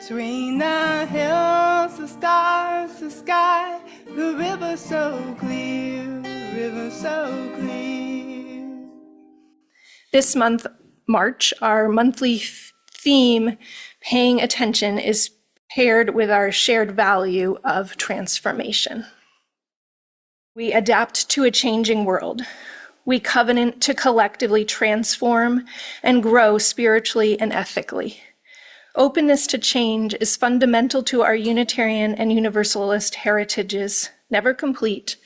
Between the hills, the stars, the sky, the river so clear, river so clear. This month, March, our monthly theme, Paying Attention, is paired with our shared value of transformation. We adapt to a changing world. We covenant to collectively transform and grow spiritually and ethically. Openness to change is fundamental to our Unitarian and Universalist heritages, never complete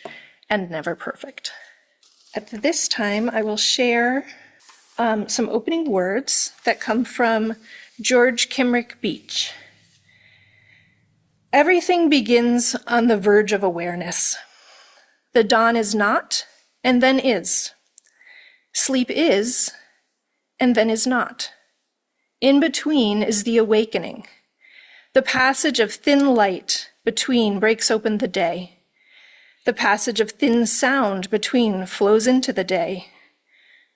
and never perfect. At this time, I will share some opening words that come from George Kimrick Beach. Everything begins on the verge of awareness. The dawn is not, and then is. Sleep is, and then is not. In between is the awakening. The passage of thin light between breaks open the day. The passage of thin sound between flows into the day.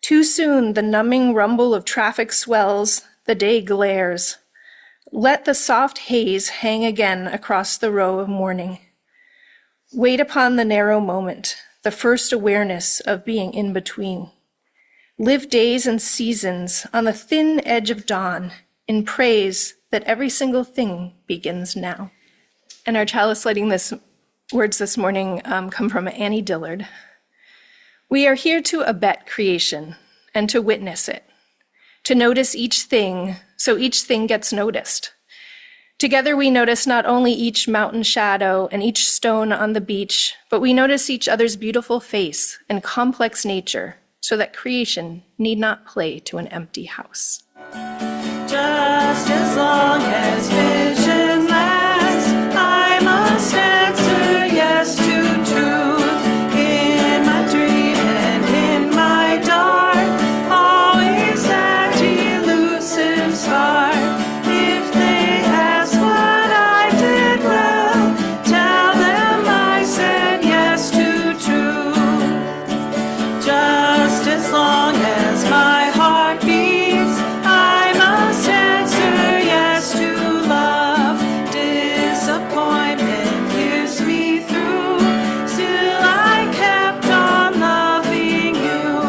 Too soon the numbing rumble of traffic swells, the day glares. Let the soft haze hang again across the row of morning. Wait upon the narrow moment, the first awareness of being in between. Live days and seasons on the thin edge of dawn in praise that every single thing begins now. And our chalice lighting words this morning come from Annie Dillard. We are here to abet creation and to witness it, to notice each thing so each thing gets noticed. Together we notice not only each mountain shadow and each stone on the beach, but we notice each other's beautiful face and complex nature so that creation need not play to an empty house. Just as long as vision lasts, I must answer yes to truth. In my dream and in my dark, always that elusive spark. If they ask what I did well, tell them I said yes to truth. Just as long as my heart beats, I must answer yes to love. Disappointment pierced me through, still I kept on loving you.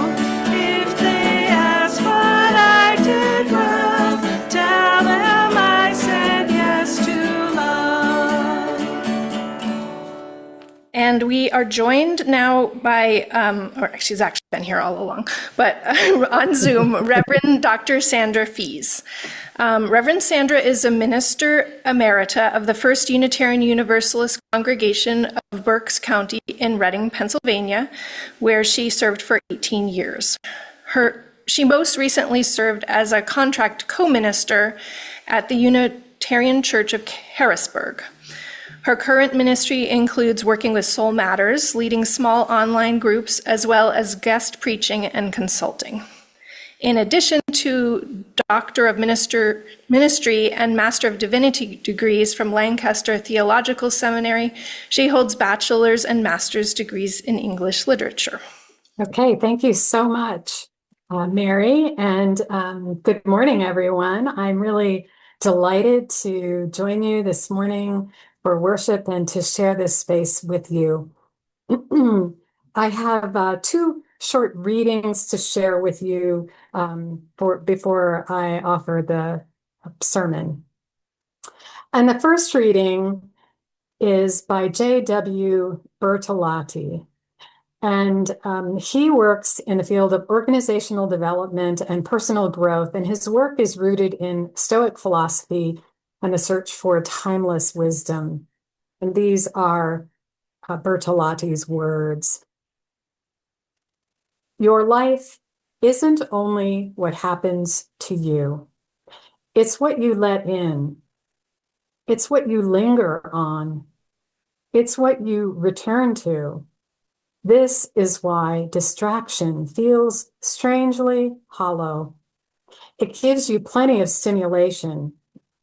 If they ask what I did well, tell them I said yes to love. And we are joined now by, or she's actually been here all along, but on Zoom, Reverend Dr. Sandra Fees. Reverend Sandra is a minister emerita of the First Unitarian Universalist congregation of Berks County in Reading, Pennsylvania, where she served for 18 years. She most recently served as a contract co-minister at the Unitarian Church of Harrisburg. Her current ministry includes working with Soul Matters, leading small online groups, as well as guest preaching and consulting. In addition to Doctor of Ministry and Master of Divinity degrees from Lancaster Theological Seminary, she holds bachelor's and master's degrees in English literature. Okay, thank you so much, Mary, and good morning, everyone. I'm really delighted to join you this morning for worship and to share this space with you. I have two short readings to share with you before I offer the sermon. And the first reading is by J.W. Bertolotti. And he works in the field of organizational development and personal growth, and his work is rooted in Stoic philosophy and the search for timeless wisdom. And these are Bertolotti's words. Your life isn't only what happens to you. It's what you let in. It's what you linger on. It's what you return to. This is why distraction feels strangely hollow. It gives you plenty of stimulation,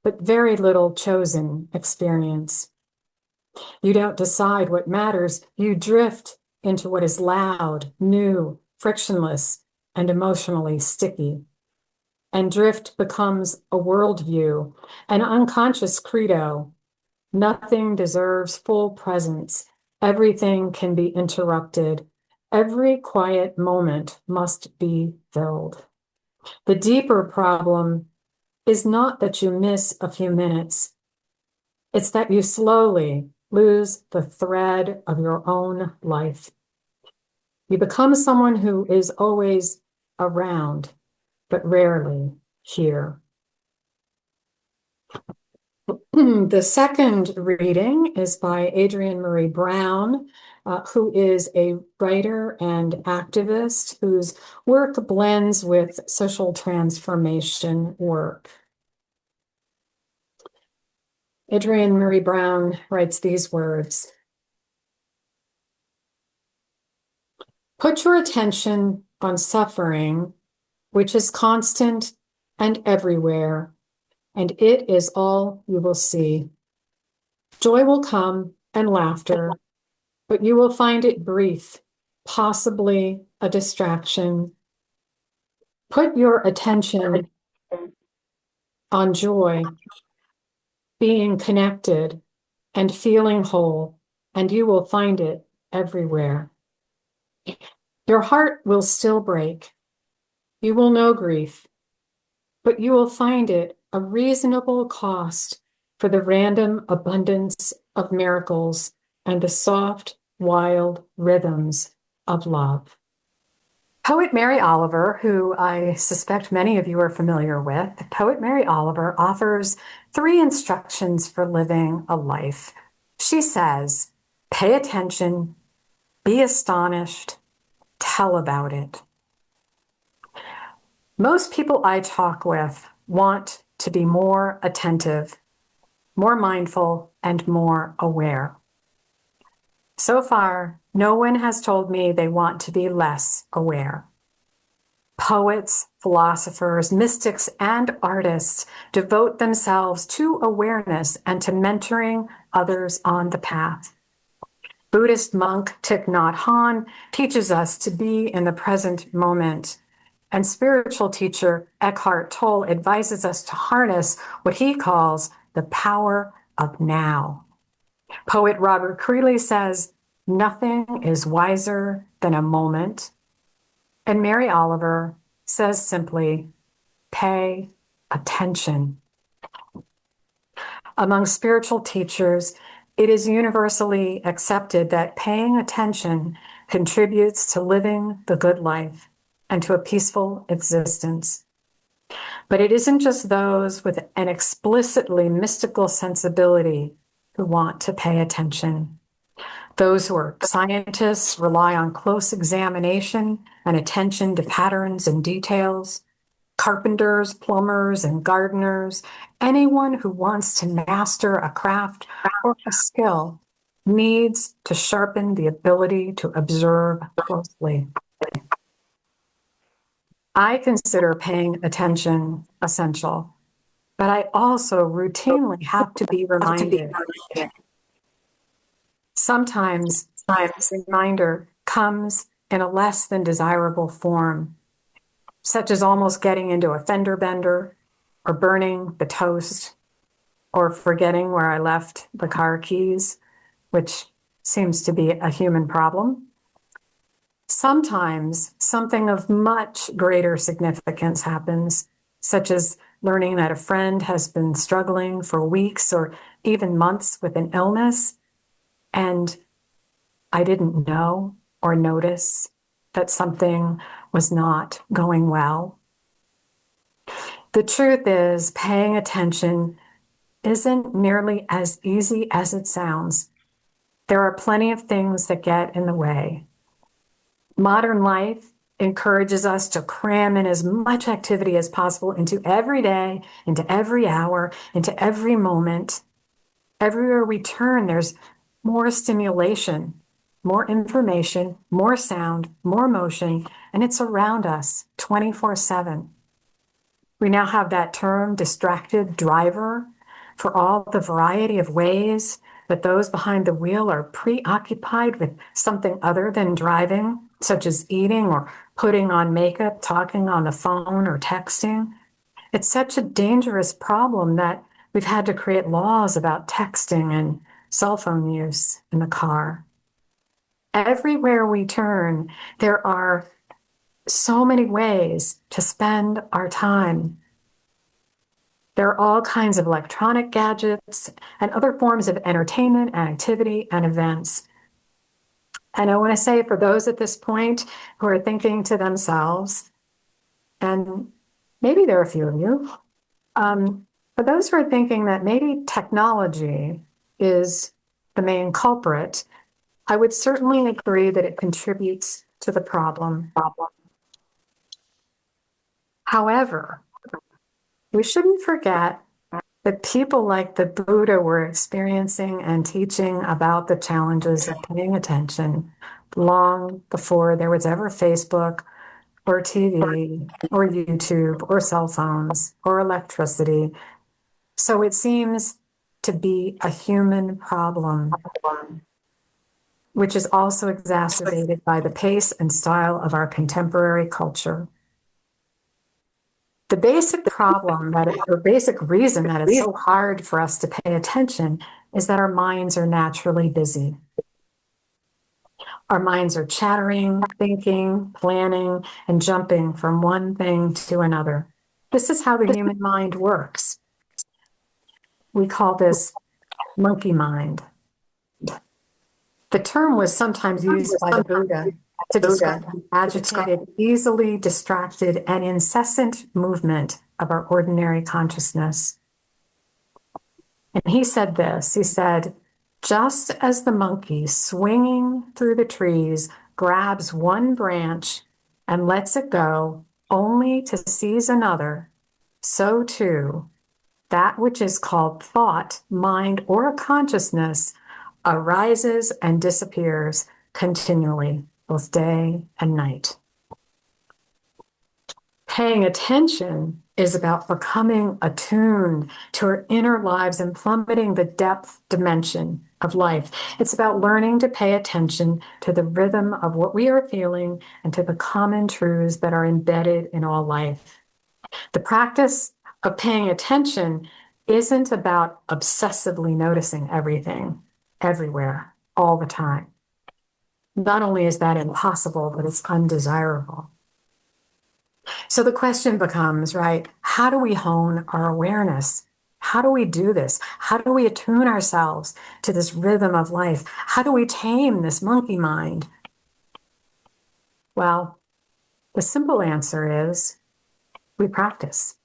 but very little chosen experience. You don't decide what matters. You drift into what is loud, new, frictionless, and emotionally sticky. and drift becomes a worldview, an unconscious credo. Nothing deserves full presence. Everything can be interrupted. Every quiet moment must be filled. The deeper problem is not that you miss a few minutes. It's that you slowly lose the thread of your own life. You become someone who is always around, but rarely here. The second reading is by Adrienne Maree Brown, who is a writer and activist whose work blends with social transformation work. Adrienne Maree Brown writes these words: "Put your attention on suffering, which is constant and everywhere, and it is all you will see. Joy will come and laughter, but you will find it brief, possibly a distraction. Put your attention on joy, being connected and feeling whole, and you will find it everywhere. Your heart will still break. You will know grief, but you will find it a reasonable cost for the random abundance of miracles and the soft, wild rhythms of love." Poet Mary Oliver, who I suspect many of you are familiar with, Poet Mary Oliver offers 3 instructions for living a life. She says, pay attention, be astonished, tell about it. Most people I talk with want to be more attentive, more mindful, and more aware. So far, no one has told me they want to be less aware. Poets, philosophers, mystics, and artists devote themselves to awareness and to mentoring others on the path. Buddhist monk Thich Nhat Hanh teaches us to be in the present moment, and spiritual teacher Eckhart Tolle advises us to harness what he calls the power of now. Poet Robert Creeley says, nothing is wiser than a moment. And Mary Oliver says simply, pay attention. Among spiritual teachers, it is universally accepted that paying attention contributes to living the good life and to a peaceful existence. But it isn't just those with an explicitly mystical sensibility who want to pay attention. Those who are scientists rely on close examination and attention to patterns and details. Carpenters, plumbers, and gardeners, anyone who wants to master a craft or a skill needs to sharpen the ability to observe closely. I consider paying attention essential, but I also routinely have to be reminded. Sometimes this reminder comes in a less than desirable form, such as almost getting into a fender bender, or burning the toast, or forgetting where I left the car keys, which seems to be a human problem. Sometimes something of much greater significance happens, such as learning that a friend has been struggling for weeks or even months with an illness, and I didn't know or notice that something was not going well. The truth is, paying attention isn't nearly as easy as it sounds. There are plenty of things that get in the way. Modern life encourages us to cram in as much activity as possible into every day, into every hour, into every moment. Everywhere we turn, there's more stimulation, more information, more sound, more motion, and it's around us 24/7. We now have that term, distracted driver, for all the variety of ways that those behind the wheel are preoccupied with something other than driving, such as eating or putting on makeup, talking on the phone, or texting. It's such a dangerous problem that we've had to create laws about texting and cell phone use in the car. Everywhere we turn, there are so many ways to spend our time. There are all kinds of electronic gadgets and other forms of entertainment and activity and events. And I want to say, for those at this point who are thinking to themselves, and maybe there are a few of you, for those who are thinking that maybe technology is the main culprit, I would certainly agree that it contributes to the problem. However, we shouldn't forget that people like the Buddha were experiencing and teaching about the challenges of paying attention long before there was ever Facebook or TV or YouTube or cell phones or electricity. So it seems to be a human problem, which is also exacerbated by the pace and style of our contemporary culture. The basic problem or basic reason that it's so hard for us to pay attention is that our minds are naturally busy. Our minds are chattering, thinking, planning, and jumping from one thing to another. This is how the human mind works. We call this monkey mind. The term was sometimes used by the Buddha to describe the agitated, easily distracted, and incessant movement of our ordinary consciousness. And he said this, he said, just as the monkey swinging through the trees grabs one branch and lets it go only to seize another, so too, that which is called thought, mind, or consciousness arises and disappears continually, both day and night. Paying attention is about becoming attuned to our inner lives and plummeting the depth dimension of life. It's about learning to pay attention to the rhythm of what we are feeling and to the common truths that are embedded in all life. The practice of paying attention isn't about obsessively noticing everything, everywhere, all the time. Not only is that impossible, but it's undesirable. So the question becomes, right, how do we hone our awareness? How do we do this? How do we attune ourselves to this rhythm of life? How do we tame this monkey mind? Well, the simple answer is we practice.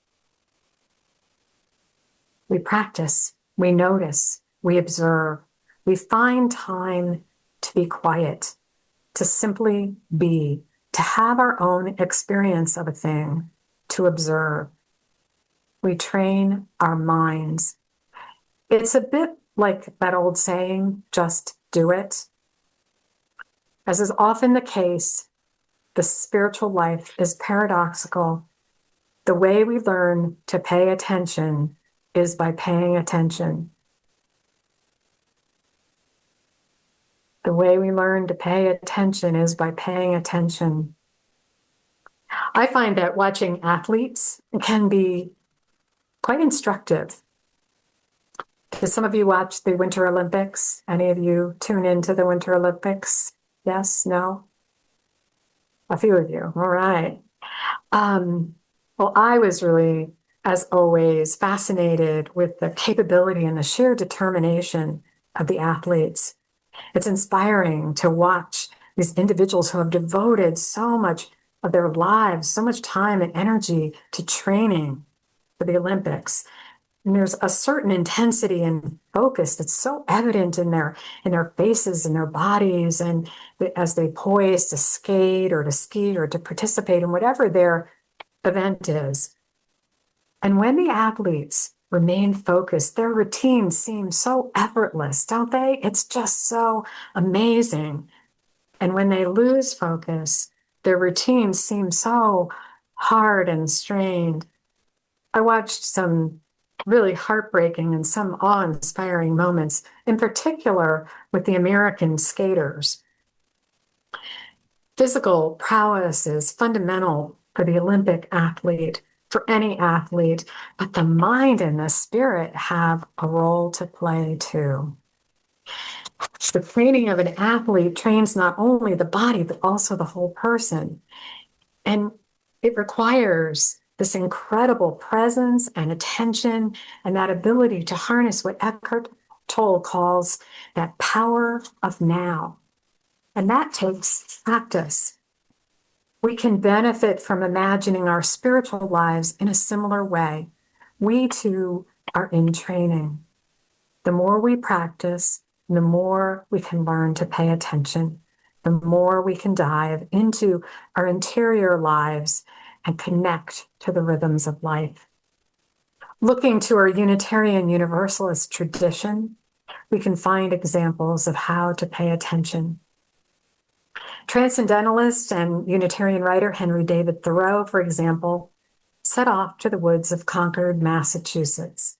We practice, we notice, we observe, we find time to be quiet, to simply be, to have our own experience of a thing, to observe. We train our minds. It's a bit like that old saying, just do it. As is often the case, the spiritual life is paradoxical. The way we learn to pay attention is by paying attention. The way we learn to pay attention is by paying attention. I find that watching athletes can be quite instructive. Do some of you watch the Winter Olympics? Any of you tune into the Winter Olympics? Yes? No? A few of you. All right. Well, I was really, as always, fascinated with the capability and the sheer determination of the athletes. It's inspiring to watch these individuals who have devoted so much of their lives, so much time and energy to training for the Olympics. And there's a certain intensity and focus that's so evident in their faces and their bodies, and as they poise to skate or to ski or to participate in whatever their event is. And when the athletes remain focused, their routines seem so effortless, don't they? It's just so amazing. And when they lose focus, their routines seem so hard and strained. I watched some really heartbreaking and some awe-inspiring moments, in particular with the American skaters. Physical prowess is fundamental for the Olympic athlete. for any athlete, but the mind and the spirit have a role to play too. The training of an athlete trains not only the body, but also the whole person. And it requires this incredible presence and attention and that ability to harness what Eckhart Tolle calls that power of now. And that takes practice. We can benefit from imagining our spiritual lives in a similar way. We too are in training. The more we practice, the more we can learn to pay attention, the more we can dive into our interior lives and connect to the rhythms of life. Looking to our Unitarian Universalist tradition, we can find examples of how to pay attention. Transcendentalist and Unitarian writer Henry David Thoreau, for example, set off to the woods of Concord, Massachusetts.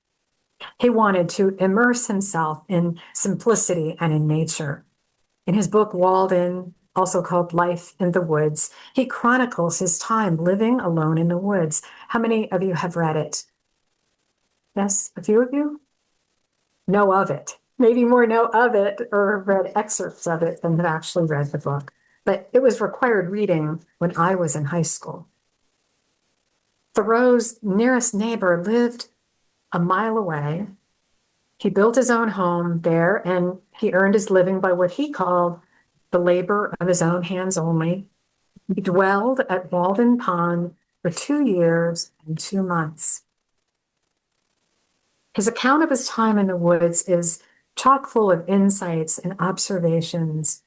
He wanted to immerse himself in simplicity and in nature. In his book, Walden, also called Life in the Woods, he chronicles his time living alone in the woods. How many of you have read it? Yes, a few of you? Know of it. Maybe more know of it or read excerpts of it than have actually read the book. But it was required reading when I was in high school. Thoreau's nearest neighbor lived a mile away. He built his own home there, and he earned his living by what he called the labor of his own hands only. He dwelled at Walden Pond for 2 years and 2 months. His account of his time in the woods is chock full of insights and observations.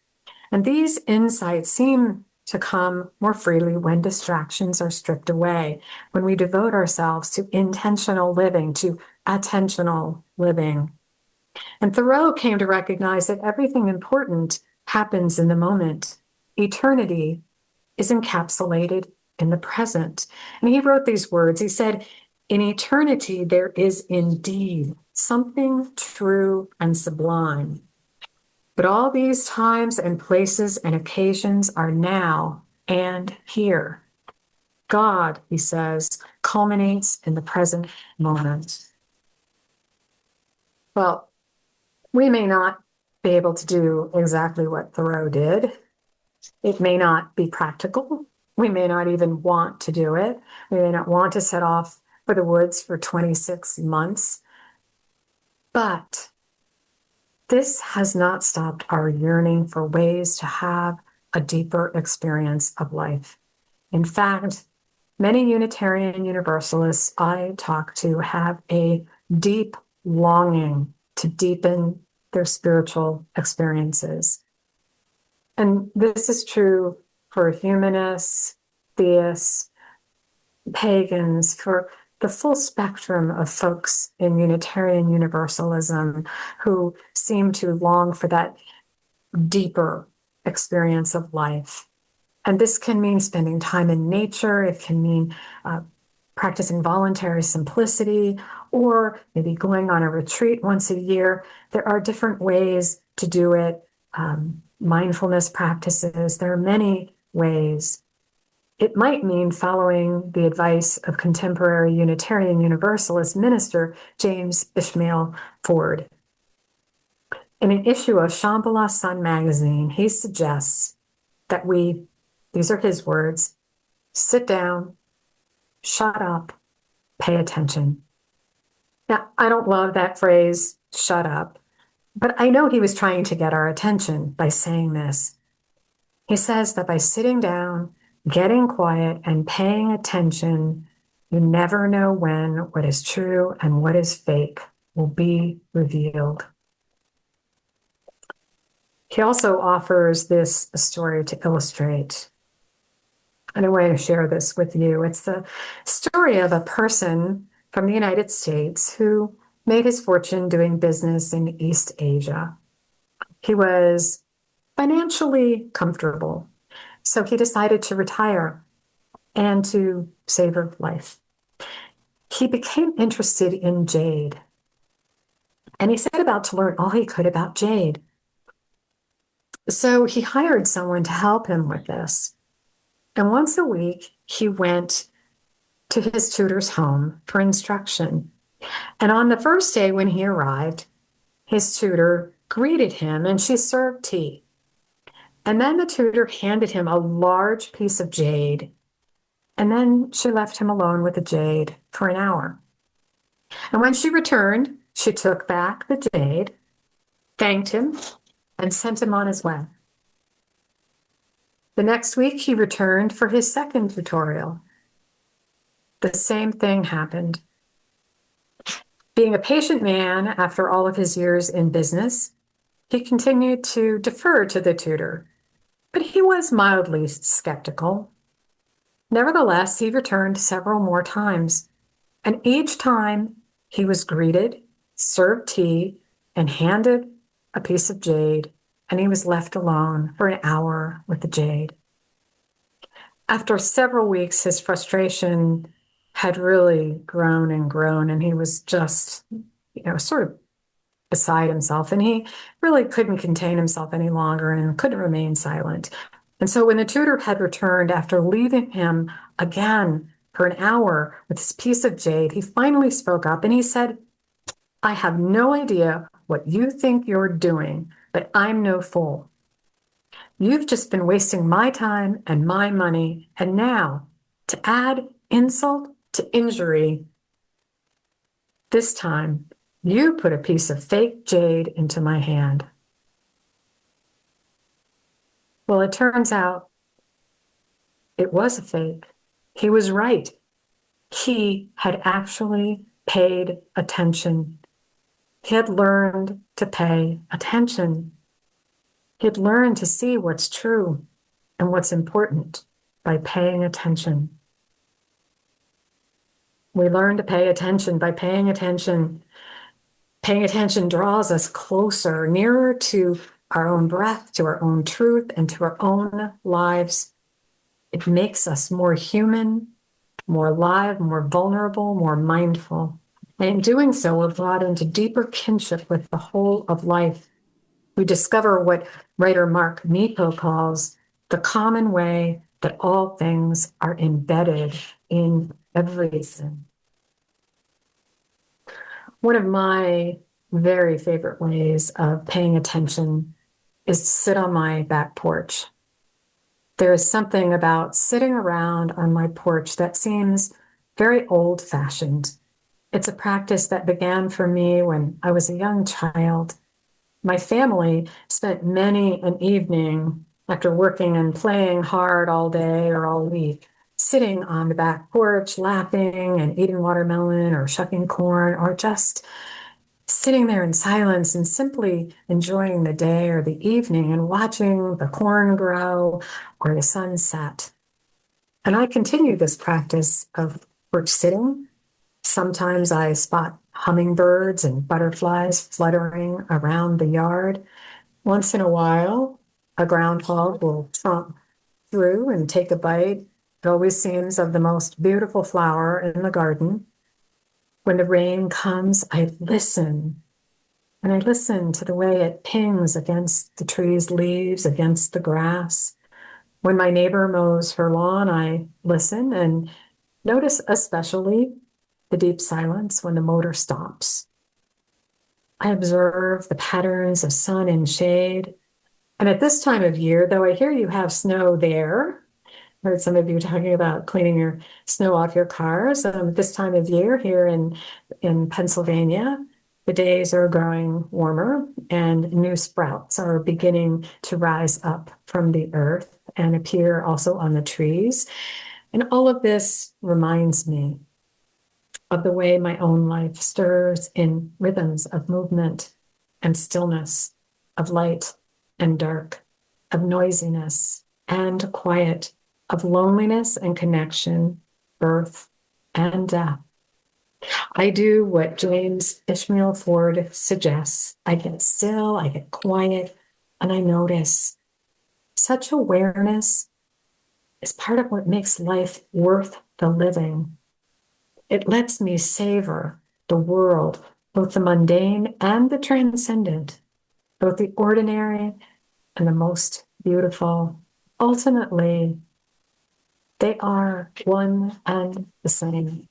And these insights seem to come more freely when distractions are stripped away, when we devote ourselves to intentional living, to attentional living. And Thoreau came to recognize that everything important happens in the moment. Eternity is encapsulated in the present. And he wrote these words. He said, "In eternity, there is indeed something true and sublime. But all these times and places and occasions are now and here. God," he says, "culminates in the present moment." Well, we may not be able to do exactly what Thoreau did. It may not be practical. We may not even want to do it. We may not want to set off for the woods for 26 months. But this has not stopped our yearning for ways to have a deeper experience of life. In fact, many Unitarian Universalists I talk to have a deep longing to deepen their spiritual experiences. And this is true for humanists, theists, pagans, for the full spectrum of folks in Unitarian Universalism who seem to long for that deeper experience of life. And this can mean spending time in nature. It can mean practicing voluntary simplicity, or maybe going on a retreat once a year. There are different ways to do it. Mindfulness practices. There are many ways. It might mean following the advice of contemporary Unitarian Universalist minister James Ishmael Ford. In an issue of Shambhala Sun magazine, he suggests that we, these are his words, sit down, shut up, pay attention. Now, I don't love that phrase, shut up, but I know he was trying to get our attention by saying this. He says that by sitting down, getting quiet, and paying attention, you never know when what is true and what is fake will be revealed. He also offers this story to illustrate. And I want to share this with you. It's the story of a person from the United States who made his fortune doing business in East Asia. He was financially comfortable, so he decided to retire and to savor life. He became interested in jade, and he set about to learn all he could about jade. So he hired someone to help him with this. And once a week, he went to his tutor's home for instruction. And on the first day when he arrived, his tutor greeted him and she served tea. And then the tutor handed him a large piece of jade. And then she left him alone with the jade for an hour. And when she returned, she took back the jade, thanked him, and sent him on his way. The next week, he returned for his second tutorial. The same thing happened. Being a patient man after all of his years in business, he continued to defer to the tutor, but he was mildly skeptical. Nevertheless, he returned several more times, and each time he was greeted, served tea, and handed a piece of jade, and he was left alone for an hour with the jade. After several weeks, his frustration had really grown and grown, and he was just, sort of beside himself, and he really couldn't contain himself any longer and couldn't remain silent. And so when the tutor had returned after leaving him again for an hour with this piece of jade, he finally spoke up and he said, "I have no idea what you think you're doing, but I'm no fool. You've just been wasting my time and my money, and now, to add insult to injury, this time you put a piece of fake jade into my hand." Well, it turns out it was a fake. He was right. He had actually paid attention. He had learned to pay attention. He had learned to see what's true and what's important by paying attention. We learn to pay attention by paying attention. Paying attention draws us closer, nearer to our own breath, to our own truth, and to our own lives. It makes us more human, more alive, more vulnerable, more mindful. And in doing so, we're brought into deeper kinship with the whole of life. We discover what writer Mark Nepo calls the common way that all things are embedded in everything. One of my very favorite ways of paying attention is to sit on my back porch. There is something about sitting around on my porch that seems very old-fashioned. It's a practice that began for me when I was a young child. My family spent many an evening after working and playing hard all day or all week, sitting on the back porch, laughing and eating watermelon or shucking corn, or just sitting there in silence and simply enjoying the day or the evening and watching the corn grow or the sun set. And I continue this practice of porch sitting. Sometimes I spot hummingbirds and butterflies fluttering around the yard. Once in a while, a groundhog will tromp through and take a bite. It always seems of the most beautiful flower in the garden. When the rain comes, I listen, and I listen to the way it pings against the tree's leaves, against the grass. When my neighbor mows her lawn, I listen and notice especially the deep silence when the motor stops. I observe the patterns of sun and shade. And at this time of year, though I hear you have snow there, I heard some of you talking about cleaning your snow off your cars. This time of year here in Pennsylvania, the days are growing warmer and new sprouts are beginning to rise up from the earth and appear also on the trees. And all of this reminds me of the way my own life stirs in rhythms of movement and stillness, of light and dark, of noisiness and quiet, of loneliness and connection, birth and death. I do what James Ishmael Ford suggests. I get still, I get quiet, and I notice. Such awareness is part of what makes life worth the living. It lets me savor the world, both the mundane and the transcendent, both the ordinary and the most beautiful. Ultimately, They are one and the same.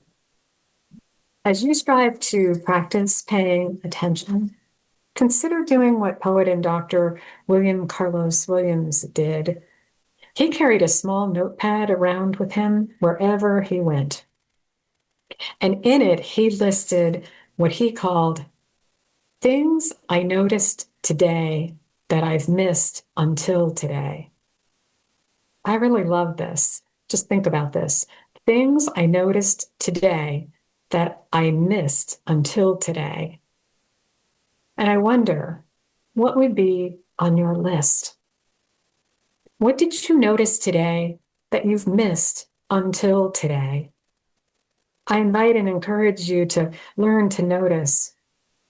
As you strive to practice paying attention, consider doing what poet and doctor William Carlos Williams did. He carried a small notepad around with him wherever he went. And in it, he listed what he called things I noticed today that I've missed until today. I really love this. Just think about this. Things I noticed today that I missed until today. And I wonder, what would be on your list? What did you notice today that you've missed until today? I invite and encourage you to learn to notice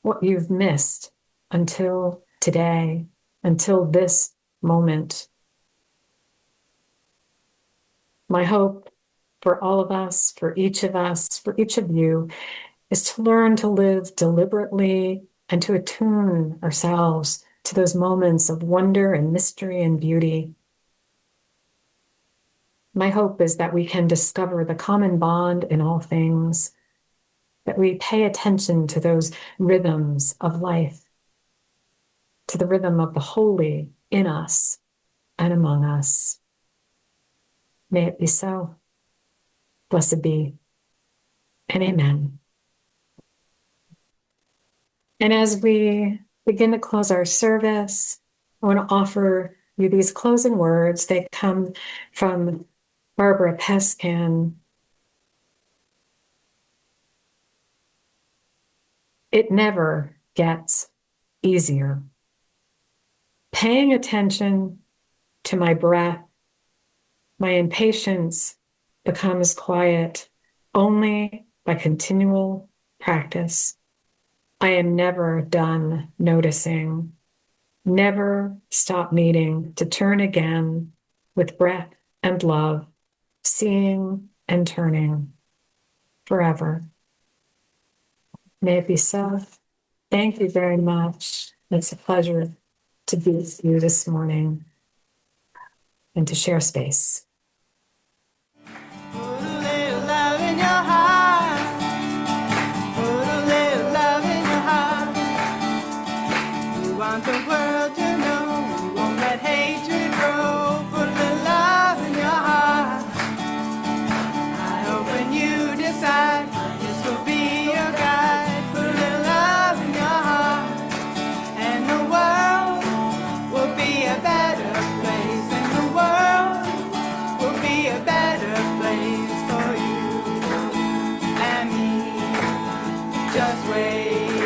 what you've missed until today, until this moment. My hope for all of us, for each of you, is to learn to live deliberately and to attune ourselves to those moments of wonder and mystery and beauty. My hope is that we can discover the common bond in all things, that we pay attention to those rhythms of life, to the rhythm of the holy in us and among us. May it be so. Blessed be, and amen. And as we begin to close our service, I want to offer you these closing words. They come from Barbara Peskin. It never gets easier. Paying attention to my breath, my impatience becomes quiet only by continual practice. I am never done noticing, never stop needing to turn again with breath and love, seeing and turning forever. May it be so. Thank you very much. It's a pleasure to be with you this morning and to share space. Put a little love in your heart. Put a little love in your heart. You want the world to know. You won't let hatred grow. Put a little love in your heart. I hope when you decide this will be your guide. Put a little love in your heart. And the world will be a better place. And the world will be a better place for you and me. Just wait.